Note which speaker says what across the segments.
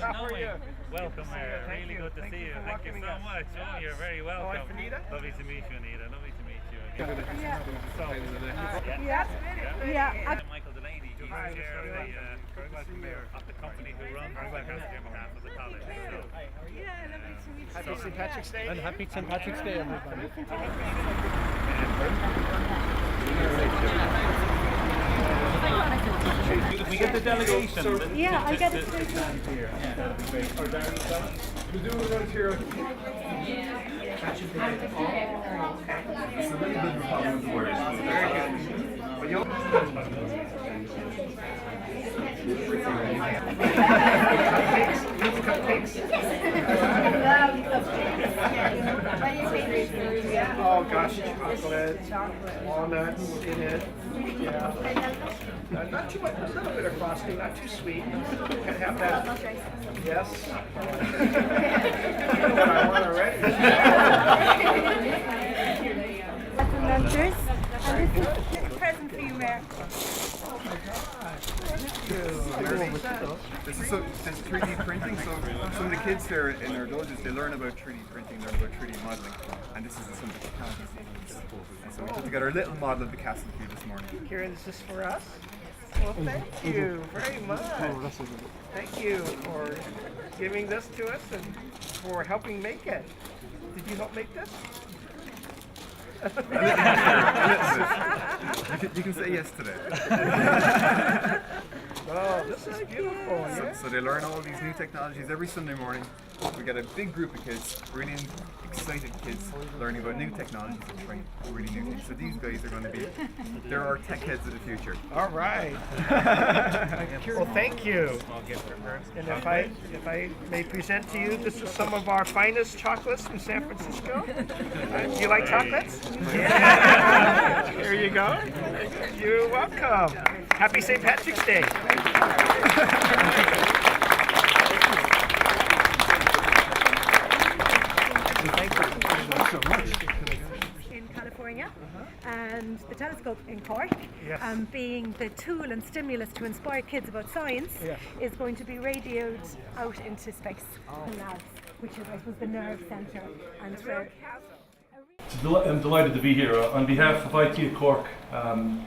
Speaker 1: Welcome, Mayor. Really good to see you. Thank you so much. Oh, you're very welcome. Lovely to meet you, Anita. Lovely to meet you. Michael Delaney, who's the chair of the company who runs the Cascade on behalf of the college.
Speaker 2: Happy St. Patrick's Day. And happy St. Patrick's Day, everybody.
Speaker 1: If we get the delegation,
Speaker 3: I'll get it.
Speaker 1: here. That'd be great. Or Darren, we're doing right here. It's a really good problem with words. Very good. But you'll oh gosh, chocolate, walnuts in it. Yeah. Not too much, a little bit of frosting, not too sweet. Can have that. Yes. I know what I want already.
Speaker 3: Members, and this is a present for you, Mayor.
Speaker 4: This is 3D printing, so some of the kids there in their dojo, they learn about 3D printing, learn about 3D modeling, and this is some of the technologies they use. And so we put together a little model of the castle for you this morning.
Speaker 2: Karen, is this for us? Well, thank you very much. Thank you for giving this to us and for helping make it. Did you help make this?
Speaker 4: You can say yes to that.
Speaker 2: Oh, this is beautiful. Yeah?
Speaker 4: So they learn all these new technologies every Sunday morning. We got a big group of kids, really excited kids, learning about new technologies and trying really new things. So these guys are going to be, they're our tech heads of the future.
Speaker 2: All right. Well, thank you. And if I may present to you, this is some of our finest chocolates from San Francisco. Do you like chocolates? Yeah. Here you go. You're welcome. Happy St. Patrick's Day.
Speaker 3: In California, and the telescope in Cork, being the tool and stimulus to inspire kids about science, is going to be radioed out into space. Labs, which is, I suppose, the nerve centre. And where
Speaker 5: I'm delighted to be here. On behalf of IT at Cork and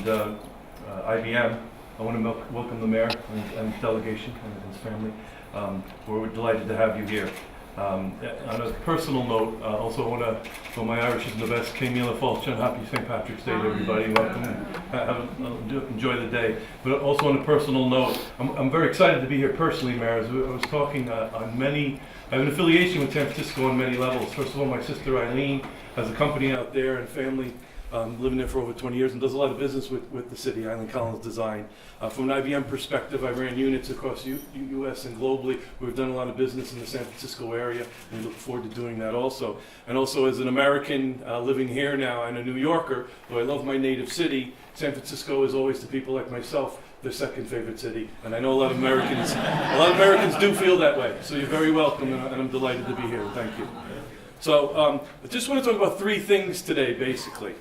Speaker 5: IBM, I want to welcome the Mayor and delegation and his family. We're delighted to have you here. On a personal note, also I want to, well, my Irish isn't the best, Céimíle Fáilte, happy St. Patrick's Day to everybody. Welcome and enjoy the day. But also on a personal note, I'm very excited to be here personally, Mayor. I was talking on many, I have an affiliation with San Francisco on many levels. First of all, my sister Eileen has a company out there and family living there for over 20 years and does a lot of business with the city, Eileen Collins Design. From an IBM perspective, I ran units across U.S. and globally. We've done a lot of business in the San Francisco area, and we look forward to doing that also. And also as an American living here now and a New Yorker, though I love my native city, San Francisco is always to people like myself their second favorite city. And I know a lot of Americans do feel that way. So you're very welcome, and I'm delighted to be here. Thank you. So I just want to talk about three things today, basically.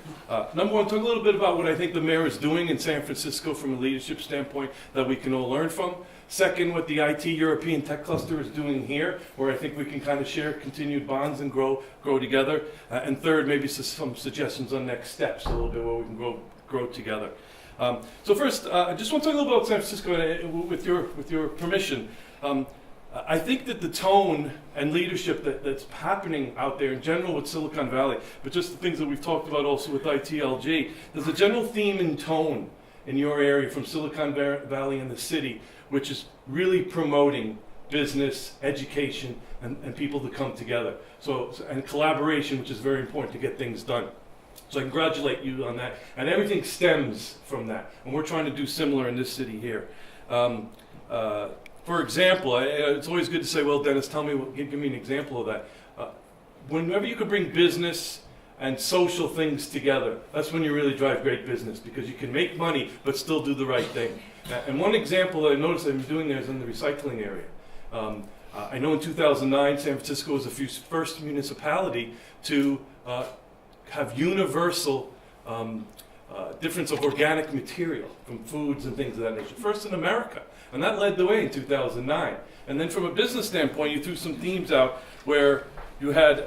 Speaker 5: Number one, talk a little bit about what I think the mayor is doing in San Francisco from a leadership standpoint that we can all learn from. Second, what the IT European Tech Cluster is doing here, where I think we can kind of share continued bonds and grow together. And third, maybe some suggestions on next steps, a little bit where we can grow together. So first, I just want to talk a little about San Francisco with your permission. I think that the tone and leadership that's happening out there in general with Silicon Valley, but just the things that we've talked about also with ITLG, there's a general theme and tone in your area from Silicon Valley and the city, which is really promoting business, education, and people to come together. And collaboration, which is very important to get things done. So I congratulate you on that. And everything stems from that. And we're trying to do similar in this city here. For example, it's always good to say, well, Dennis, give me an example of that. Whenever you can bring business and social things together, that's when you really drive great business, because you can make money but still do the right thing. And one example that I noticed I've been doing there is in the recycling area. I know in 2009, San Francisco was the first municipality to have universal difference of organic material from foods and things of that nature. First in America, and that led the way in 2009. And then from a business standpoint, you threw some themes out where you had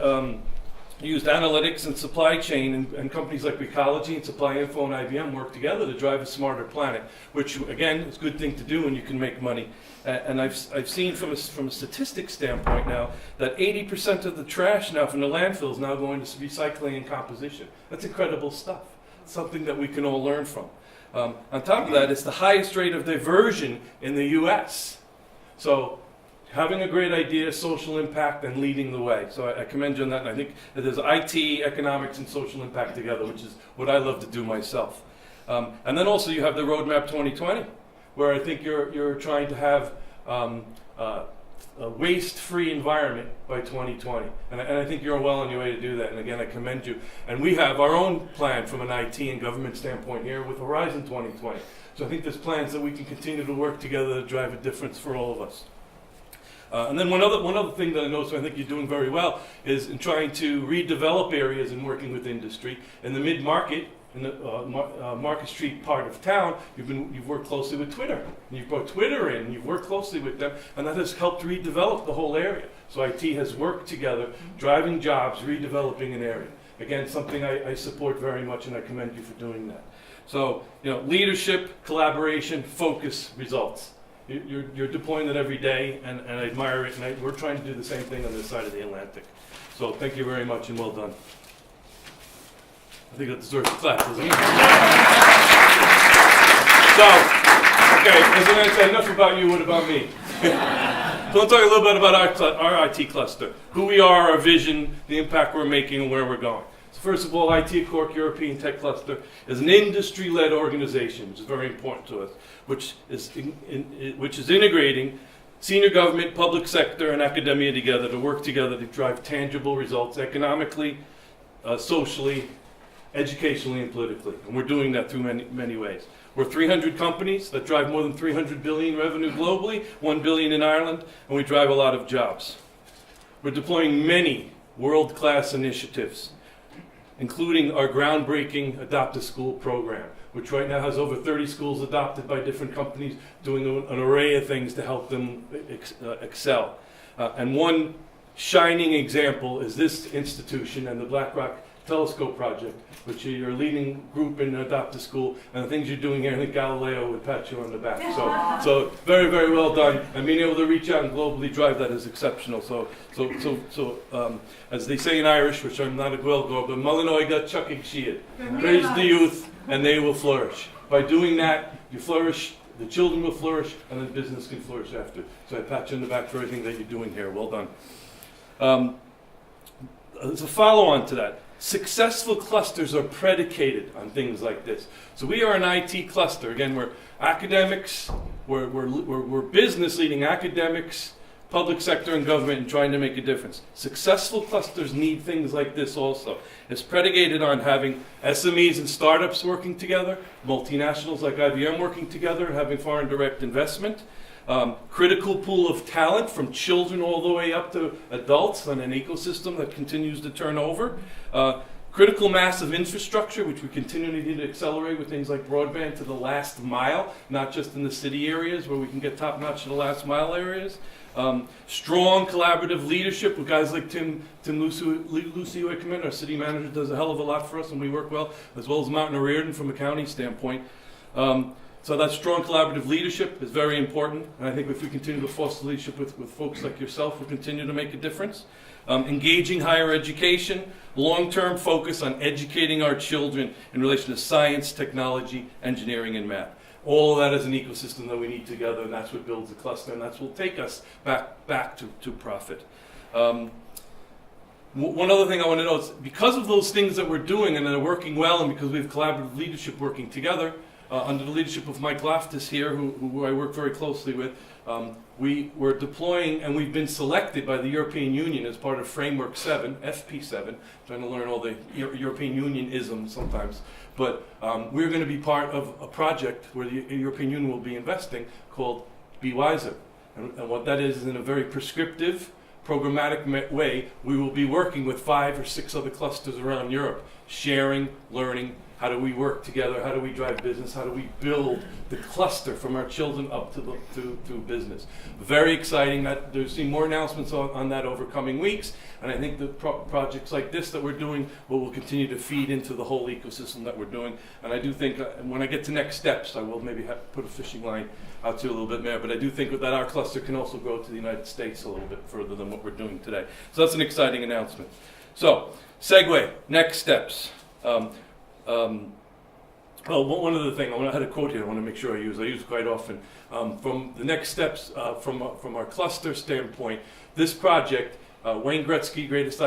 Speaker 5: used analytics and supply chain, and companies like Recology and Supply Info and IBM work together to drive a smarter planet, which again is a good thing to do when you can make money. And I've seen from a statistics standpoint now that 80% of the trash now from the landfill is now going to recycling and composition. That's incredible stuff. It's something that we can all learn from. On top of that, it's the highest rate of diversion in the US. So having a great idea, social impact, and leading the way. So I commend you on that, and I think that there's IT, economics, and social impact together, which is what I love to do myself. And then also you have the Roadmap 2020, where I think you're trying to have a waste-free environment by 2020. And I think you're well on your way to do that, and again, I commend you. And we have our own plan from an IT and government standpoint here with Horizon 2020. So I think there's plans that we can continue to work together to drive a difference for all of us. And then one other thing that I know, so I think you're doing very well, is in trying to redevelop areas and working with industry. In the mid-market, in the Market Street part of town, you've worked closely with Twitter. And you've brought Twitter in, and you've worked closely with them, and that has helped redevelop the whole area. So IT has worked together, driving jobs, redeveloping an area. Again, something I support very much, and I commend you for doing that. So, leadership, collaboration, focus, results. You're deploying that every day, and I admire it, and we're trying to do the same thing on this side of the Atlantic. So thank you very much, and well done. I think that deserves a clap, doesn't it? So, okay, as I said, enough about you, what about me? So let's talk a little bit about our IT cluster, who we are, our vision, the impact we're making, and where we're going. First of all, IT Cork European Tech Cluster is an industry-led organization, which is very important to us, which is integrating senior government, public sector, and academia together to work together to drive tangible results economically, socially, educationally, and politically. And we're doing that through many ways. We're 300 companies that drive more than 300 billion revenue globally, 1 billion in Ireland, and we drive a lot of jobs. We're deploying many world-class initiatives, including our groundbreaking Adopt a School program, which right now has over 30 schools adopted by different companies, doing an array of things to help them excel. And one shining example is this institution and the Blackrock Telescope Project, which are your leading group in Adopt a School, and the things you're doing here. I think Galileo would pat you on the back. So very, very well done. And being able to reach out and globally drive that is exceptional. So as they say in Irish, which I'm not a Gaelgo, but Mullinoiga Chuckig Shiad. Raise the youth, and they will flourish. By doing that, you flourish, the children will flourish, and then business can flourish after. So I pat you on the back for everything that you're doing here. Well done. As a follow-on to that, successful clusters are predicated on things like this. So we are an IT cluster. Again, we're academics, we're business leading academics, public sector, and government, and trying to make a difference. Successful clusters need things like this also. It's predicated on having SMEs and startups working together, multinationals like IBM working together, and having foreign direct investment. Critical pool of talent from children all the way up to adults on an ecosystem that continues to turn over. Critical mass of infrastructure, which we continually need to accelerate with things like broadband to the last mile, not just in the city areas where we can get top-notch to the last mile areas. Strong collaborative leadership with guys like Tim Lucy Wickerman, our city manager, does a hell of a lot for us, and we work well, as well as Martin O'Riordan from a county standpoint. So that strong collaborative leadership is very important, and I think if we continue to foster leadership with folks like yourself, we'll continue to make a difference. Engaging higher education, long-term focus on educating our children in relation to science, technology, engineering, and math. All of that is an ecosystem that we need together, and that's what builds a cluster, and that's what will take us back to profit. One other thing I want to know is, because of those things that we're doing and they're working well, and because we have collaborative leadership working together, under the leadership of Mike Loftus here, who I work very closely with, we were deploying, and we've been selected by the European Union as part of Framework 7, FP7, trying to learn all the European Union isms sometimes, but we're going to be part of a project where the European Union will be investing called Be Wiser. And what that is, in a very prescriptive, programmatic way, we will be working with 5 or 6 other clusters around Europe, sharing, learning, How do we work together? How do we drive business? How do we build the cluster from our children up to business? Very exciting. That there's seen more announcements on that over coming weeks, and I think the projects like this that we're doing will continue to feed into the whole ecosystem that we're doing. And I do think when I get to next steps, I will maybe put a fishing line out to a little bit more. But I do think that our cluster can also go to the United States a little bit further than what we're doing today. So that's an exciting announcement. So, segue, next steps. Well, one other thing, I had a quote here I want to make sure I use it quite often. From the next steps, from our cluster standpoint, this project, Wayne Gretzky, greatest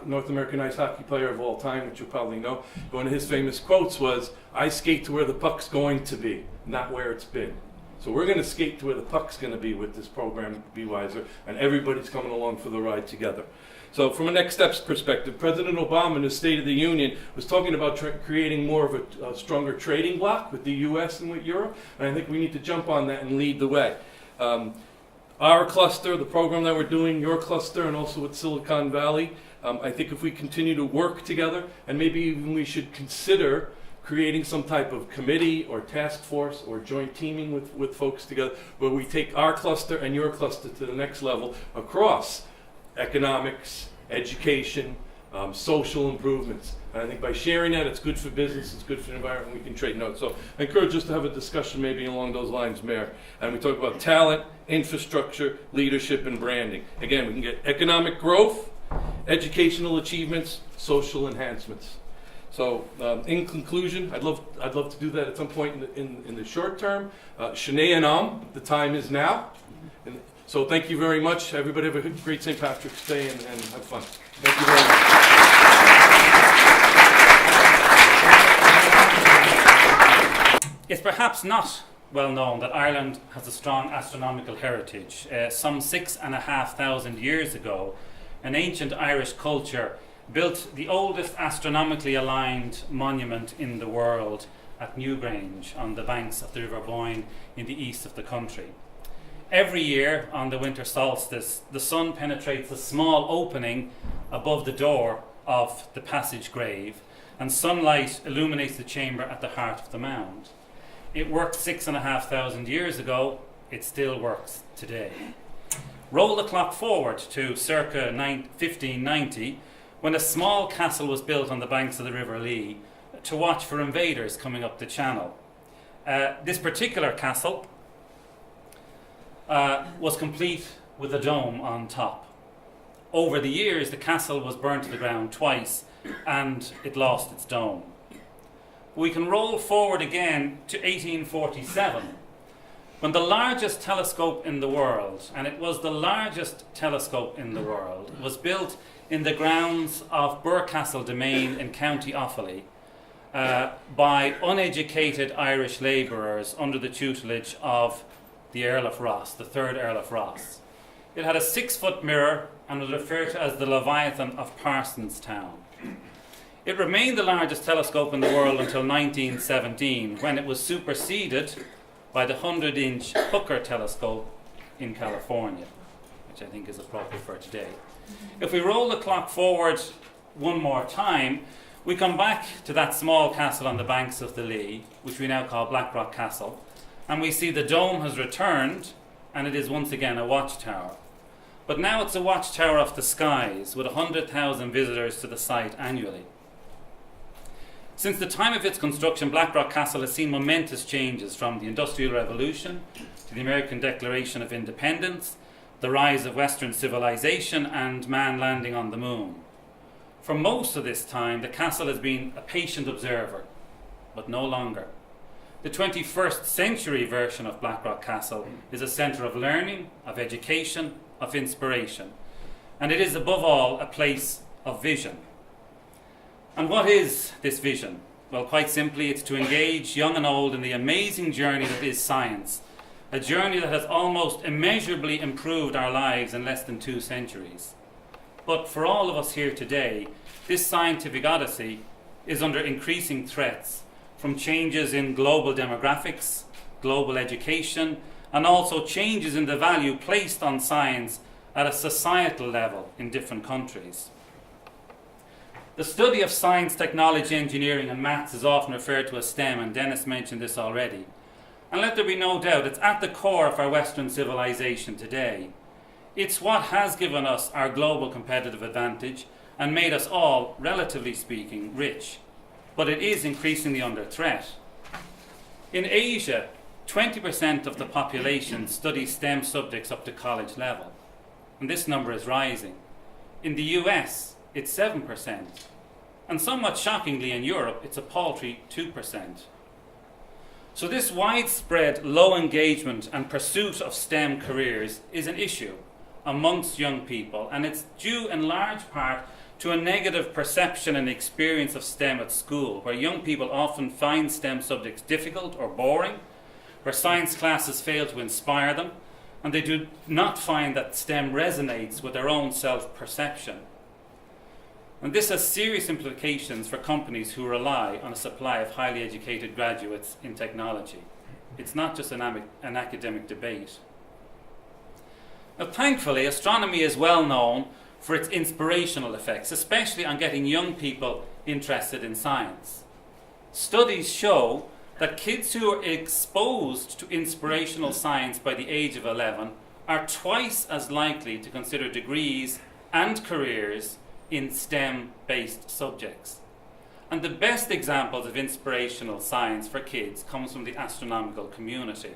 Speaker 5: North American ice hockey player of all time, which you probably know, one of his famous quotes was, "I skate to where the puck's going to be, not where it's been." So we're going to skate to where the puck's going to be with this program, Be Wiser, and everybody's coming along for the ride together. So from a next steps perspective, President Obama in his State of the Union was talking about creating more of a stronger trading bloc with the US and with Europe, and I think we need to jump on that and lead the way. Our cluster, the program that we're doing, your cluster, and also with Silicon Valley, I think if we continue to work together, and maybe even we should consider creating some type of committee or task force or joint teaming with folks together, where we take our cluster and your cluster to the next level across economics, education, social improvements. And I think by sharing that, it's good for business, it's good for the environment, we can trade notes. So I encourage us to have a discussion maybe along those lines, Mayor. And we talk about talent, infrastructure, leadership, and branding. Again, we can get economic growth, educational achievements, social enhancements. So in conclusion, I'd love to do that at some point in the short term. Shanae and the time is now. So thank you very much. Everybody have a great St. Patrick's Day and have fun. Thank you very much.
Speaker 6: It's perhaps not well known that Ireland has a strong astronomical heritage. Some 6,500 years ago, an ancient Irish culture built the oldest astronomically aligned monument in the world at Newgrange on the banks of the River Boyne in the east of the country. Every year on the winter solstice, the sun penetrates a small opening above the door of the passage grave, and sunlight illuminates the chamber at the heart of the mound. It worked 6,500 years ago, it still works today. Roll the clock forward to circa 1590, when a small castle was built on the banks of the River Lee to watch for invaders coming up the channel. This particular castle was complete with a dome on top. Over the years, the castle was burnt to the ground twice and it lost its dome. We can roll forward again to 1847, when the largest telescope in the world, and it was the largest telescope in the world, was built in the grounds of Burcastle Domain in County Offaly by uneducated Irish labourers under the tutelage of the Earl of Ross, the third Earl of Ross. It had a 6-foot mirror and was referred to as the Leviathan of Parsonstown. It remained the largest telescope in the world until 1917, when it was superseded by the 100-inch Hooker telescope in California, which I think is appropriate for today. If we roll the clock forward one more time, we come back to that small castle on the banks of the Lee, which we now call Blackrock Castle, and we see the dome has returned, and it is once again a watchtower. But now it's a watchtower of the skies, with 100,000 visitors to the site annually. Since the time of its construction, Blackrock Castle has seen momentous changes, from the Industrial Revolution to the American Declaration of Independence, the rise of Western civilization, and man landing on the moon. For most of this time, the castle has been a patient observer, but no longer. The 21st century version of Blackrock Castle is a centre of learning, of education, of inspiration, and it is above all a place of vision. And what is this vision? Well, quite simply, it's to engage young and old in the amazing journey that is science, a journey that has almost immeasurably improved our lives in less than 2 centuries. But for all of us here today, this scientific odyssey is under increasing threats from changes in global demographics, global education, and also changes in the value placed on science at a societal level in different countries. The study of science, technology, engineering and maths is often referred to as STEM, and Dennis mentioned this already. And let there be no doubt, it's at the core of our Western civilization today. It's what has given us our global competitive advantage and made us all, relatively speaking, rich. But it is increasingly under threat. In Asia, 20% of the population studies STEM subjects up to college level, and this number is rising. In the US, it's 7%, and somewhat shockingly in Europe, it's a paltry 2%. So this widespread low engagement and pursuit of STEM careers is an issue amongst young people, and it's due in large part to a negative perception and experience of STEM at school, where young people often find STEM subjects difficult or boring, where science classes fail to inspire them, and they do not find that STEM resonates with their own self-perception. And this has serious implications for companies who rely on a supply of highly educated graduates in technology. It's not just an academic debate. Now, thankfully, astronomy is well known for its inspirational effects, especially on getting young people interested in science. Studies show that kids who are exposed to inspirational science by the age of 11 are twice as likely to consider degrees and careers in STEM-based subjects. And the best examples of inspirational science for kids comes from the astronomical community.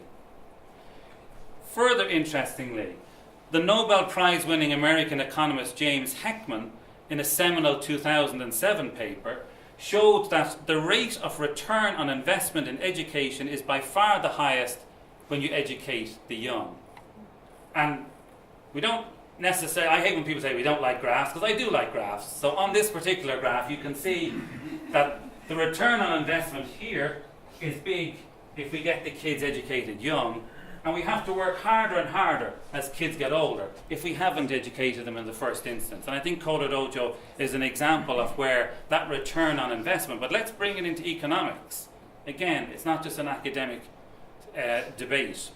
Speaker 6: Further interestingly, the Nobel Prize-winning American economist James Heckman, in a seminal 2007 paper, showed that the rate of return on investment in education is by far the highest when you educate the young. And we don't necessarily, I hate when people say we don't like graphs, because I do like graphs. So on this particular graph, you can see that the return on investment here is big if we get the kids educated young, and we have to work harder and harder as kids get older if we haven't educated them in the first instance. And I think Coder Dojo is an example of where that return on investment, but let's bring it into economics. Again, it's not just an academic debate.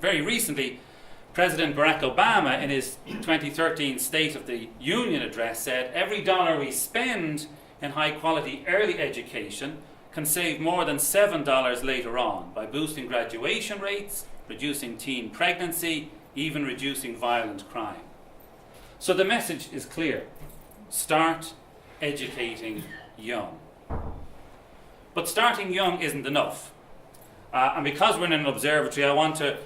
Speaker 6: Very recently, President Barack Obama, in his 2013 State of the Union address, said, "Every dollar we spend in high-quality early education can save more than $7 later on by boosting graduation rates, reducing teen pregnancy, even reducing violent crime." So the message is clear. Start educating young. But starting young isn't enough. And because we're in an observatory, I want to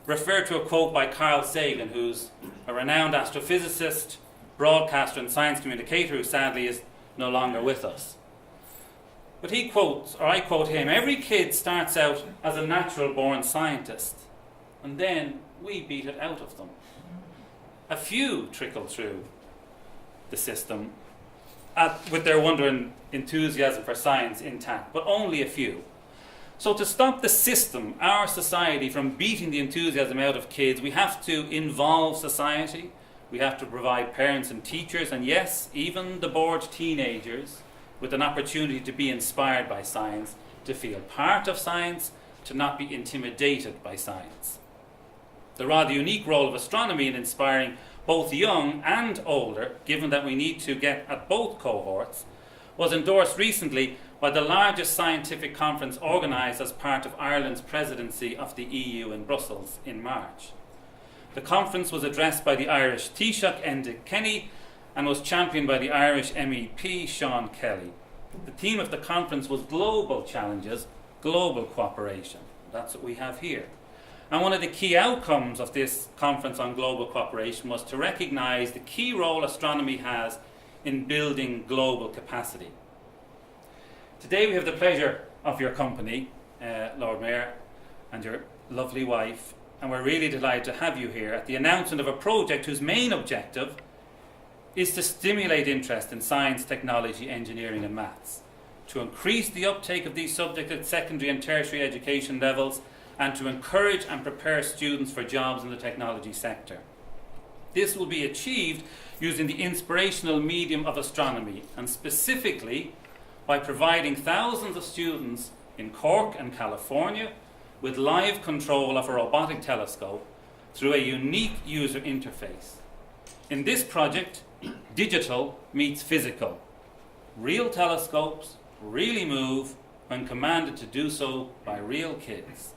Speaker 6: refer to a quote by Carl Sagan, who's a renowned astrophysicist, broadcaster and science communicator who sadly is no longer with us. But he quotes, or I quote him, "Every kid starts out as a natural-born scientist, and then we beat it out of them. A few trickle through the system with their wonder and enthusiasm for science intact, but only a few. So to stop the system, our society, from beating the enthusiasm out of kids, we have to involve society, we have to provide parents and teachers, and yes, even the bored teenagers, with an opportunity to be inspired by science, to feel part of science, to not be intimidated by science." The rather unique role of astronomy in inspiring both young and older, given that we need to get at both cohorts, was endorsed recently by the largest scientific conference organised as part of Ireland's presidency of the EU in Brussels in March. The conference was addressed by the Irish Taoiseach Enda Kenny and was championed by the Irish MEP Sean Kelly. The theme of the conference was Global Challenges, Global Cooperation. That's what we have here. And one of the key outcomes of this conference on global cooperation was to recognise the key role astronomy has in building global capacity. Today we have the pleasure of your company, Lord Mayor, and your lovely wife, and we're really delighted to have you here at the announcement of a project whose main objective is to stimulate interest in science, technology, engineering and maths, to increase the uptake of these subjects at secondary and tertiary education levels, and to encourage and prepare students for jobs in the technology sector. This will be achieved using the inspirational medium of astronomy, and specifically by providing thousands of students in Cork and California with live control of a robotic telescope through a unique user interface. In this project, digital meets physical, real telescopes really move when commanded to do so by real kids.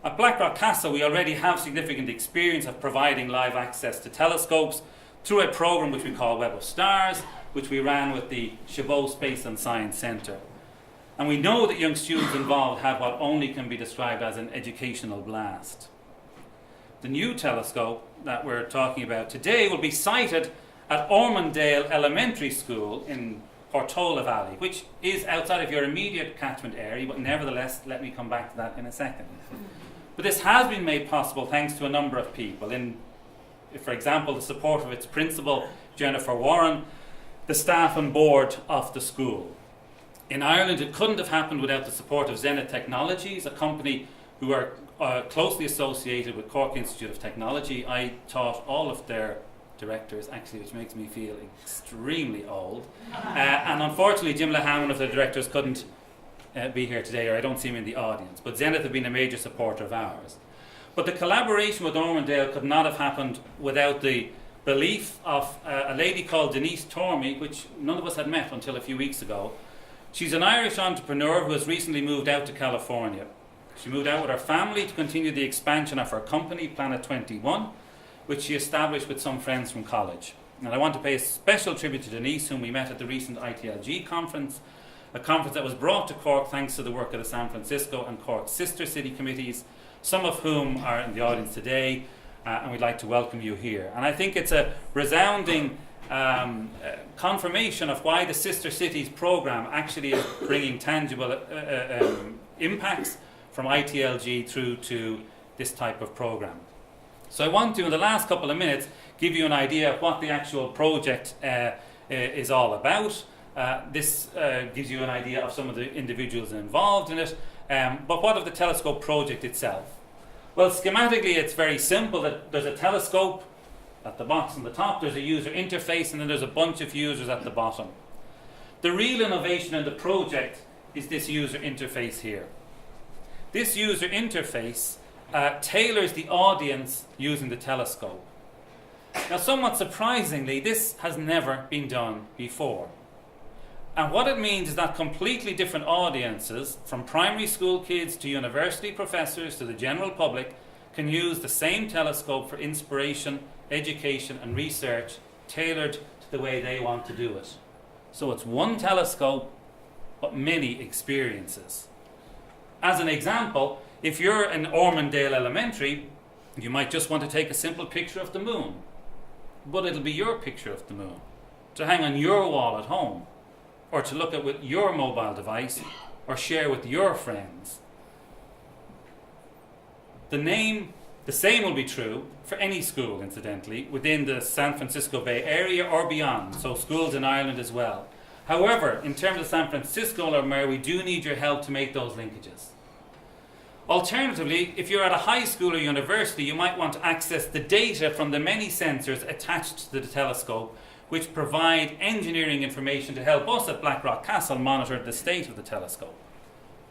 Speaker 6: At Blackrock Castle, we already have significant experience of providing live access to telescopes through a program which we call Web of Stars, which we ran with the Chabot Space and Science Centre. And we know that young students involved had what only can be described as an educational blast. The new telescope that we're talking about today will be sited at Ormondale Elementary School in Portola Valley, which is outside of your immediate catchment area, but nevertheless, let me come back to that in a second. But this has been made possible thanks to a number of people. For example, the support of its principal, Jennifer Warren, the staff and board of the school. In Ireland, it couldn't have happened without the support of Zenith Technologies, a company who are closely associated with Cork Institute of Technology. I taught all of their directors, actually, which makes me feel extremely old. And unfortunately, Jim Lahan, one of the directors, couldn't be here today, or I don't see him in the audience. But Zenith have been a major supporter of ours. But the collaboration with Ormondale could not have happened without the belief of a lady called Denise Tormey, which none of us had met until a few weeks ago. She's an Irish entrepreneur who has recently moved out to California. She moved out with her family to continue the expansion of her company, Planet 21, which she established with some friends from college. And I want to pay a special tribute to Denise, whom we met at the recent ITLG conference, a conference that was brought to Cork thanks to the work of the San Francisco and Cork sister city committees, some of whom are in the audience today, and we'd like to welcome you here. And I think it's a resounding confirmation of why the Sister Cities program actually is bringing tangible impacts from ITLG through to this type of program. So I want to, in the last couple of minutes, give you an idea of what the actual project is all about. This gives you an idea of some of the individuals involved in it. But what of the telescope project itself? Well, schematically it's very simple. That there's a telescope at the box on the top, there's a user interface, and then there's a bunch of users at the bottom. The real innovation in the project is this user interface here. This user interface tailors the audience using the telescope. Now, somewhat surprisingly, this has never been done before. And what it means is that completely different audiences, from primary school kids to university professors to the general public, can use the same telescope for inspiration, education and research, tailored to the way they want to do it. So it's one telescope, but many experiences. As an example, if you're in Ormondale Elementary, you might just want to take a simple picture of the moon, but it'll be your picture of the moon, to hang on your wall at home, or to look at with your mobile device, or share with your friends. The same will be true for any school, incidentally, within the San Francisco Bay Area or beyond, so schools in Ireland as well. However, in terms of San Francisco, Lord Mayor, we do need your help to make those linkages. Alternatively, if you're at a high school or university, you might want to access the data from the many sensors attached to the telescope, which provide engineering information to help us at Blackrock Castle monitor the state of the telescope.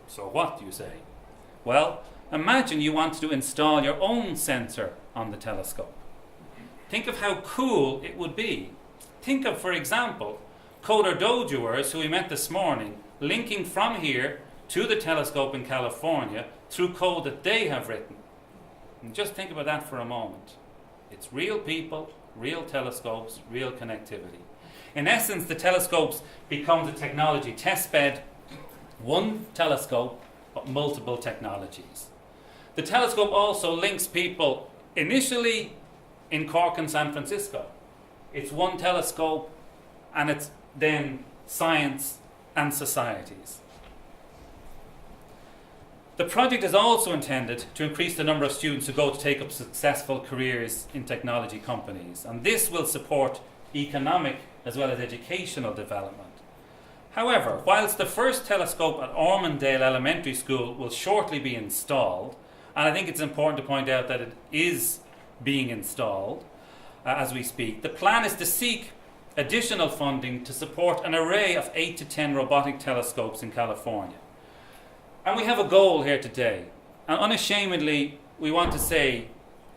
Speaker 6: So what do you say? Well, imagine you want to install your own sensor on the telescope. Think of how cool it would be. Think of, for example, coder dojoers who we met this morning, linking from here to the telescope in California through code that they have written. And just think about that for a moment. It's real people, real telescopes, real connectivity. In essence, the telescopes become the technology testbed, one telescope, but multiple technologies. The telescope also links people initially in Cork and San Francisco. It's one telescope, and it's then science and societies. The project is also intended to increase the number of students who go to take up successful careers in technology companies, and this will support economic as well as educational development. However, whilst the first telescope at Ormondale Elementary School will shortly be installed, and I think it's important to point out that it is being installed as we speak, the plan is to seek additional funding to support an array of 8 to 10 robotic telescopes in California. And we have a goal here today, and unashamedly we want to say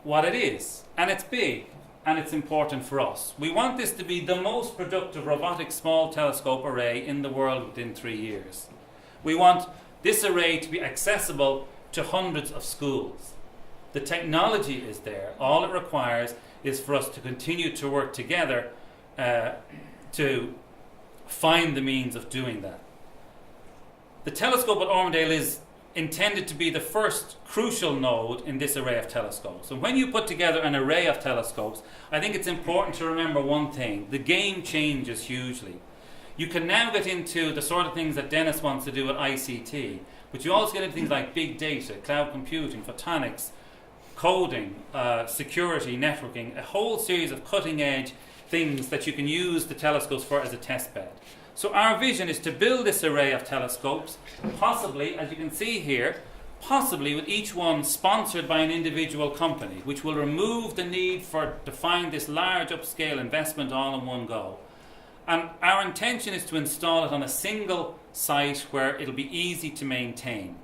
Speaker 6: what it is, and it's big. and it's important for us. We want this to be the most productive robotic small telescope array in the world within 3 years. We want this array to be accessible to hundreds of schools. The technology is there. All it requires is for us to continue to work together to find the means of doing that. The telescope at Ormondale is intended to be the first crucial node in this array of telescopes. And when you put together an array of telescopes, I think it's important to remember one thing. The game changes hugely. You can now get into the sort of things that Dennis wants to do at ICT, but you also get into things like big data, cloud computing, photonics, coding, security, networking, a whole series of cutting edge things that you can use the telescopes for as a test bed. So our vision is to build this array of telescopes, possibly, as you can see here, possibly with each one sponsored by an individual company, which will remove the need to find this large upscale investment all in one go. And our intention is to install it on a single site where it'll be easy to maintain.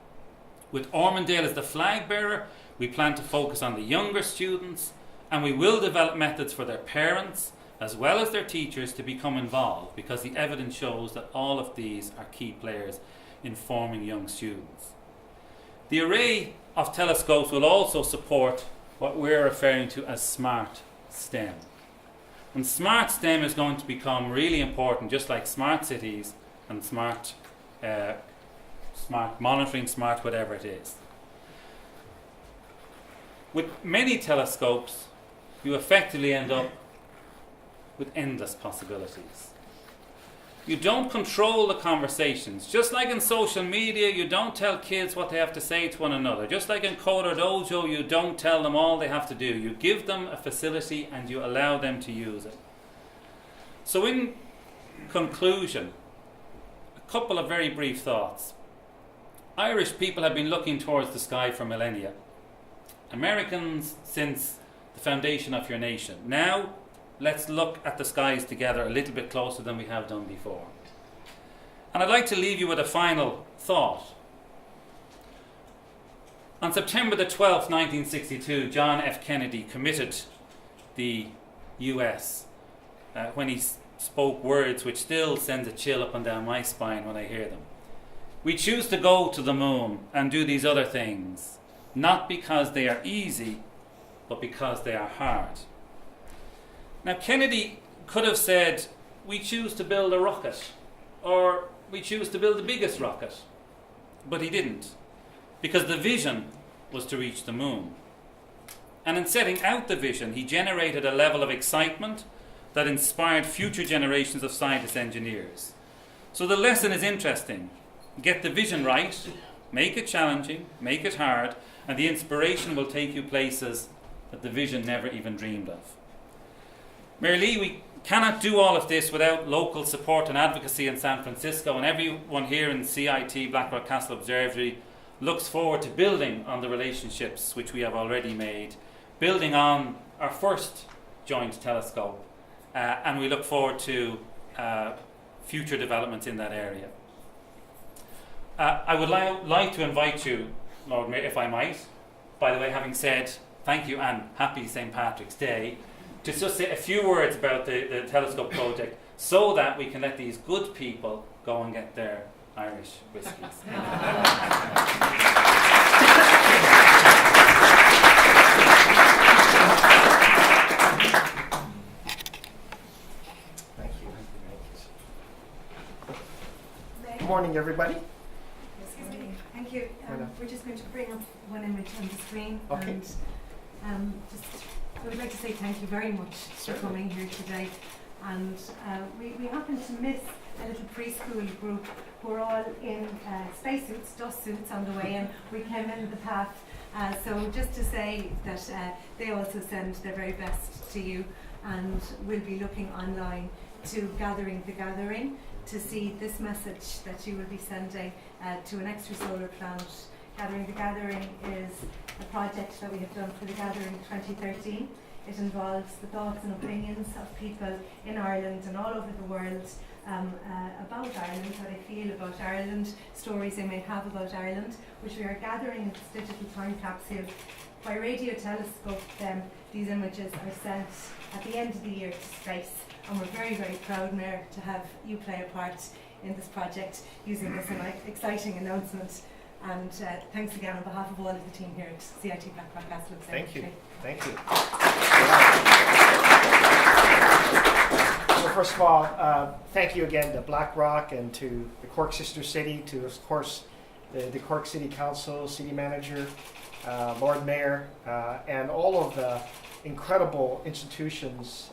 Speaker 6: With Ormondale as the flag bearer, we plan to focus on the younger students, and we will develop methods for their parents as well as their teachers to become involved, because the evidence shows that all of these are key players in forming young students. The array of telescopes will also support what we're referring to as smart STEM. And smart STEM is going to become really important, just like smart cities and smart monitoring, smart whatever it is. With many telescopes, you effectively end up with endless possibilities. You don't control the conversations. Just like in social media, you don't tell kids what they have to say to one another. Just like in Coder Dojo, you don't tell them all they have to do. You give them a facility and you allow them to use it. So in conclusion, a couple of very brief thoughts. Irish people have been looking towards the sky for millennia. Americans since the foundation of your nation. Now, let's look at the skies together a little bit closer than we have done before. And I'd like to leave you with a final thought. On September the 12th, 1962, John F. Kennedy committed the US when he spoke words which still sends a chill up and down my spine when I hear them. We choose to go to the moon and do these other things, not because they are easy, but because they are hard. Now, Kennedy could have said, we choose to build a rocket, or we choose to build the biggest rocket. But he didn't, because the vision was to reach the moon. And in setting out the vision, he generated a level of excitement that inspired future generations of scientists and engineers. So the lesson is interesting. Get the vision right, make it challenging, make it hard, and the inspiration will take you places that the vision never even dreamed of. Merely, we cannot do all of this without local support and advocacy in San Francisco, and everyone here in CIT Blackrock Observatory looks forward to building on the relationships which we have already made, building on our first joint telescope, and we look forward to future developments in that area. I would like to invite you, Lord Mayor, if I might, by the way, having said thank you and happy St. Patrick's Day, to just say a few words about the telescope project so that we can let these good people go and get their Irish whiskies.
Speaker 1: Thank you. Good morning, everybody.
Speaker 3: Excuse me. Thank you. We're just going to bring up one image on the screen.
Speaker 1: Okay.
Speaker 3: And I would like to say thank you very much for coming here today. And we happened to miss a little preschool group who were all in spacesuits, dust suits on the way in. We came in the path. So just to say that they also send their very best to you, and we'll be looking online to Gathering the Gathering to see this message that you will be sending to an extrasolar planet. Gathering the Gathering is a project that we have done for the Gathering 2013. It involves the thoughts and opinions of people in Ireland and all over the world about Ireland, how they feel about Ireland, stories they may have about Ireland, which we are gathering in this digital time capsule by radio telescope, these images are sent at the end of the year to space, and we're very, very proud, Mayor, to have you play a part in this project using this exciting announcement. And thanks again on behalf of all of the team here at CIT Blackrock Observatory.
Speaker 2: Thank you. Thank you. Well, first of all, thank you again to Blackrock and to the Cork Sister City, to, of course, the Cork City Council, City Manager, Lord Mayor, and all of the incredible institutions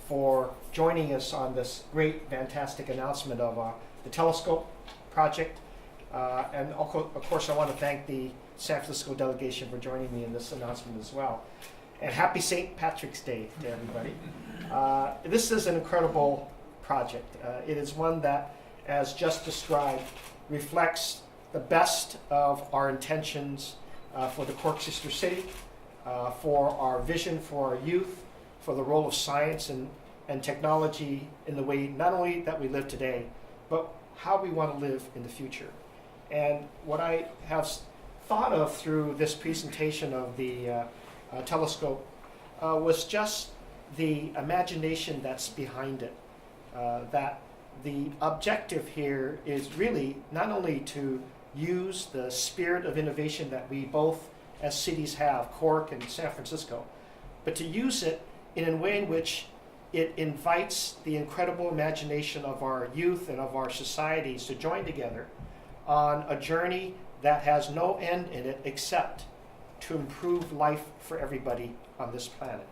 Speaker 2: for joining us on this great, fantastic announcement of the telescope project. And of course, I want to thank the San Francisco delegation for joining me in this announcement as well. And happy St. Patrick's Day to everybody. This is an incredible project. It is one that, as just described, reflects the best of our intentions for the Cork Sister City, for our vision for our youth, for the role of science and technology in the way not only that we live today, but how we want to live in the future. And what I have thought of through this presentation of the telescope was just the imagination that's behind it. That the objective here is really not only to use the spirit of innovation that we both as cities have, Cork and San Francisco, but to use it in a way in which it invites the incredible imagination of our youth and of our societies to join together on a journey that has no end in it except to improve life for everybody on this planet.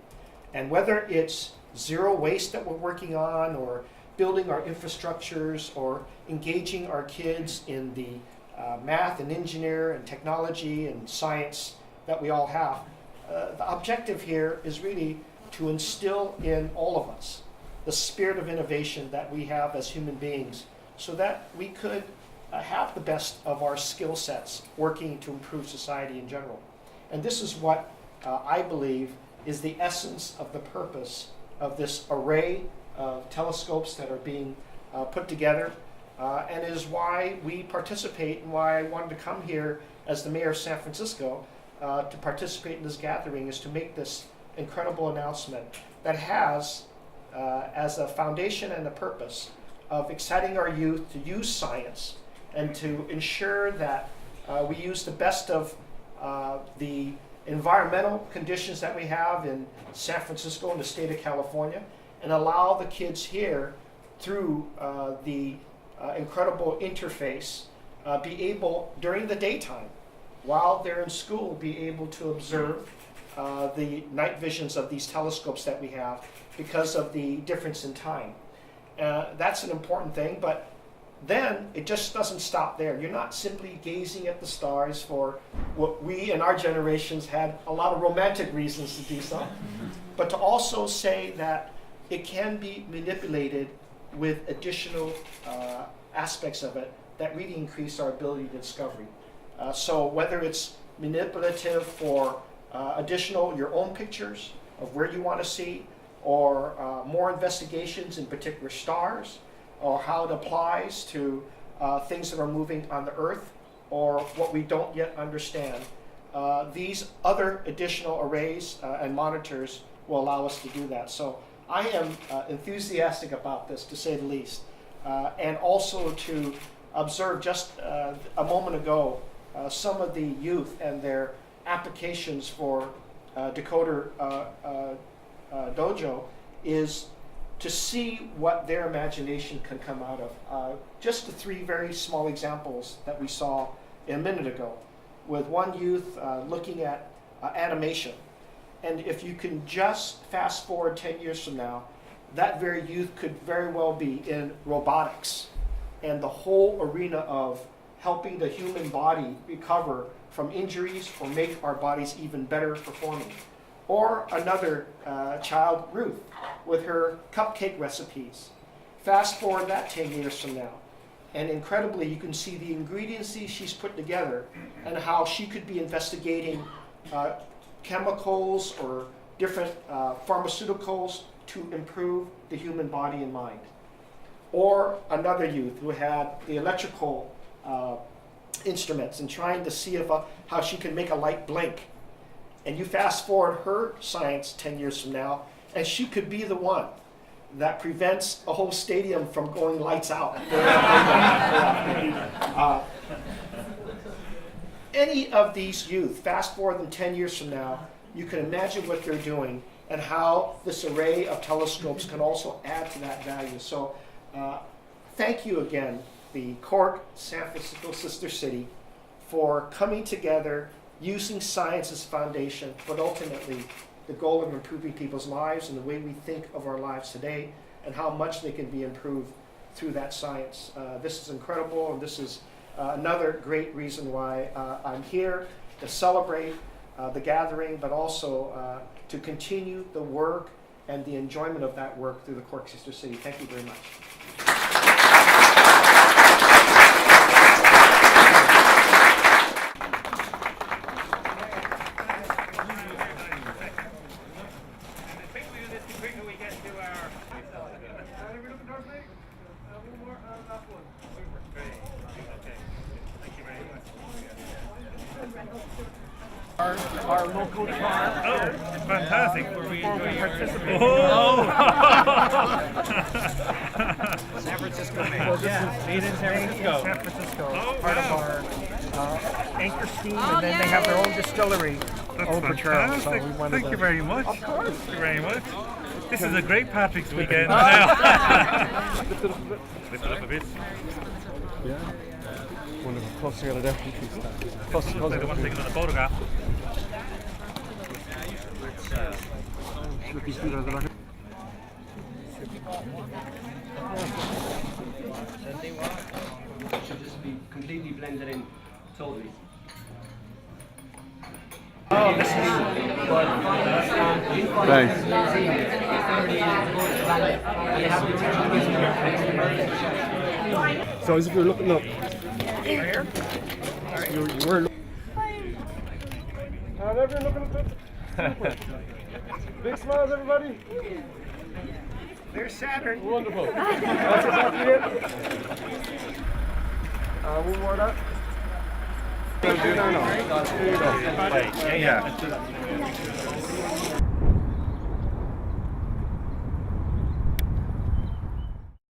Speaker 2: And whether it's zero waste that we're working on, or building our infrastructures, or engaging our kids in the math and engineer and technology and science that we all have, the objective here is really to instill in all of us the spirit of innovation that we have as human beings, so that we could have the best of our skill sets working to improve society in general. And this is what I believe is the essence of the purpose of this array of telescopes that are being put together, and is why we participate, and why I wanted to come here as the mayor of San Francisco to participate in this gathering, is to make this incredible announcement that has as a foundation and a purpose of exciting our youth to use science and to ensure that we use the best of the environmental conditions that we have in San Francisco and the state of California, and allow the kids here through the incredible interface be able, during the daytime, while they're in school, be able to observe the night visions of these telescopes that we have because of the difference in time. That's an important thing, but then it just doesn't stop there. You're not simply gazing at the stars for what we in our generations had a lot of romantic reasons to do so, but to also say that it can be manipulated with additional aspects of it that really increase our ability to discovery. So whether it's manipulative for additional your own pictures of where you want to see, or more investigations in particular stars, or how it applies to things that are moving on the Earth, or what we don't yet understand. These other additional arrays and monitors will allow us to do that. So I am enthusiastic about this, to say the least. And also to observe just a moment ago some of the youth and their applications for Decoder Dojo is to see what their imagination can come out of. Just the three very small examples that we saw a minute ago, with one youth looking at animation. And if you can just fast forward 10 years from now, that very youth could very well be in robotics and the whole arena of helping the human body recover from injuries or make our bodies even better performing. Or another child, Ruth, with her cupcake recipes. Fast forward that 10 years from now, and incredibly you can see the ingredients she's put together and how she could be investigating chemicals or different pharmaceuticals to improve the human body and mind. Or another youth who had the electrical instruments and trying to see if how she could make a light blink.
Speaker 1: And you fast forward her science 10 years from now, and she could be the one that prevents a whole stadium from going lights out. Any of these youth, fast forward them 10 years from now, you can imagine what they're doing and how this array of telescopes can also add to that value. So thank you again, the Cork, San Francisco Sister City, for coming together, using science as foundation, but ultimately the goal of improving people's lives and the way we think of our lives today and how much they can be improved through that science. This is incredible, and this is another great reason why I'm here to celebrate the gathering, but also to continue the work and the enjoyment of that work through the Cork Sister City. Thank you very much. Our local farm.
Speaker 7: Oh, fantastic.
Speaker 2: San Francisco, Maine. Made in San Francisco.
Speaker 7: Oh,
Speaker 2: part of our anchor steam, and then they have their own distillery.
Speaker 7: That's fantastic. Thank you very much.
Speaker 2: Of course.
Speaker 7: Thank you very much. This is a great Patrick's weekend now.
Speaker 2: Lift it up a bit. Yeah. Wonderful. Close together there. Close
Speaker 7: I want to take another photograph.
Speaker 8: Should just be completely blended in, totally.
Speaker 2: Oh, this is
Speaker 9: So as if you're looking up.
Speaker 2: here.
Speaker 9: You were looking. And everyone looking at this. Big smiles, everybody.
Speaker 2: There's Saturn.
Speaker 9: Wonderful. That's exactly it. One more of that. No. There you go.
Speaker 7: Yeah.